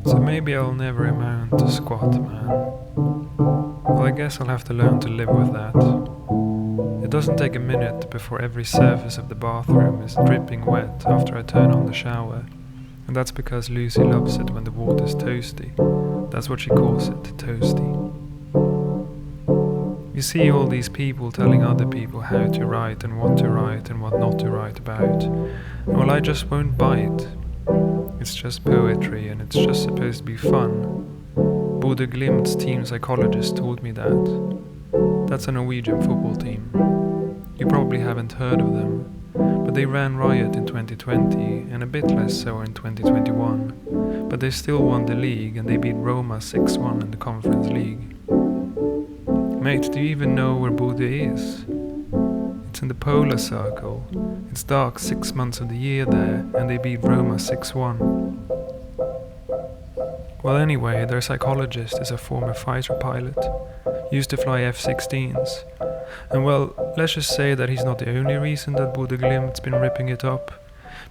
So maybe I'll never amount to squat, man. Well, I guess I'll have to learn to live with that. It doesn't take a minute before every surface of the bathroom is dripping wet after I turn on the shower. And that's because Lucy loves it when the water's toasty. That's what she calls it, toasty. You see all these people telling other people how to write and what to write and what not to write about. Well, I just won't bite. It's just poetry and it's just supposed to be fun. Bodø Glimt's team psychologist told me that. That's a Norwegian football team. You probably haven't heard of them, but they ran riot in 2020 and a bit less so in 2021. But they still won the league and they beat Roma 6-1 in the Conference League. Mate, do you even know where Bodø is? It's in the polar circle. It's dark 6 months of the year there, and they beat Roma 6-1. Well, anyway, their psychologist is a former fighter pilot. Used to fly F-16s. And well, let's just say that he's not the only reason that Bodø Glimt's been ripping it up.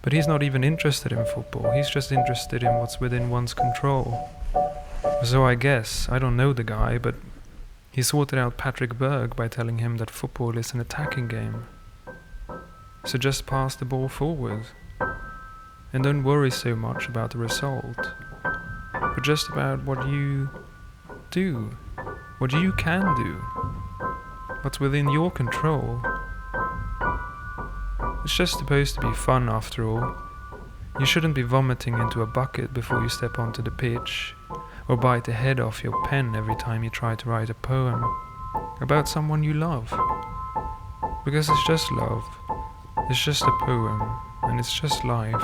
But he's not even interested in football. He's just interested in what's within one's control. So I guess, I don't know the guy, but he sorted out Patrick Berg by telling him that football is an attacking game. So just pass the ball forward. And don't worry so much about the result, but just about what you do, what you can do, what's within your control. It's just supposed to be fun after all. You shouldn't be vomiting into a bucket before you step onto the pitch, or bite the head off your pen every time you try to write a poem about someone you love. Because it's just love, it's just a poem, and it's just life.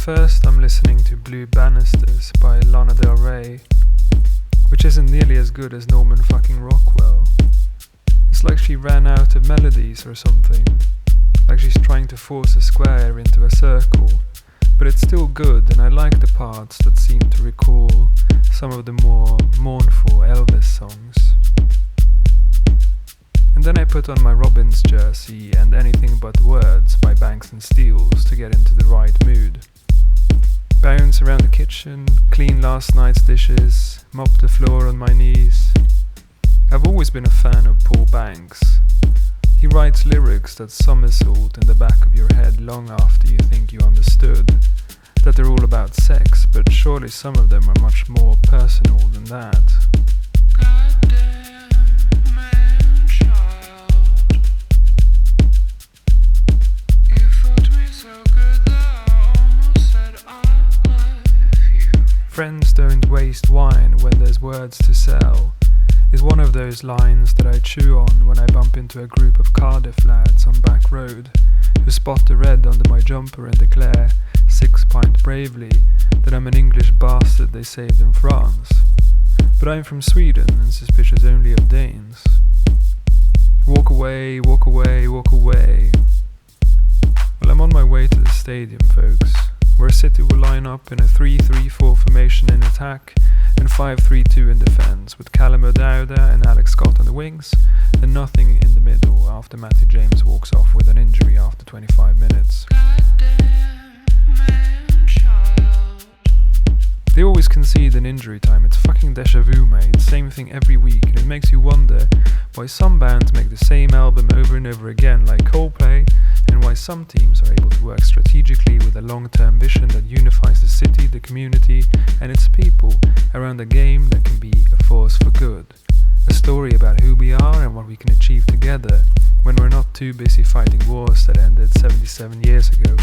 First I'm listening to Blue Banisters by Lana Del Rey, which isn't nearly as good as Norman fucking Rockwell. It's like she ran out of melodies or something, like she's trying to force a square into a circle, but it's still good and I like the parts that seem to recall some of the more mournful Elvis songs. And then I put on my Robbins jersey and Anything But Words by Banks and Steels to get into the right mood. Bounce around the kitchen, clean last night's dishes, mop the floor on my knees. I've always been a fan of Paul Banks. He writes lyrics that somersault in the back of your head long after you think you understood that they're all about sex, but surely some of them are much more personal than that. Goddamn man child, you fucked me so good that I almost said I love you. Friends don't waste wine when there's words to sell is one of those lines that I chew on when I bump into a group of Cardiff lads on back road who spot the red under my jumper and declare, 6-pint bravely, that I'm an English bastard they saved in France. But I'm from Sweden and suspicious only of Danes. Walk away, walk away, walk away. Well, I'm on my way to the stadium, folks, where City will line up in a 3-3-4 formation in attack and 5-3-2 in defence, with Callum O'Dowda and Alex Scott on the wings, and nothing in the middle after Matty James walks off with an injury after 25 minutes. They always concede an injury time. It's fucking déjà vu, mate. Same thing every week, and it makes you wonder why some bands make the same album over and over again, like Coldplay, and why some teams are able to work strategically with a long-term vision that unifies the city, the community, and its people around a game that can be a force for good. A story about who we are and what we can achieve together when we're not too busy fighting wars that ended 77 years ago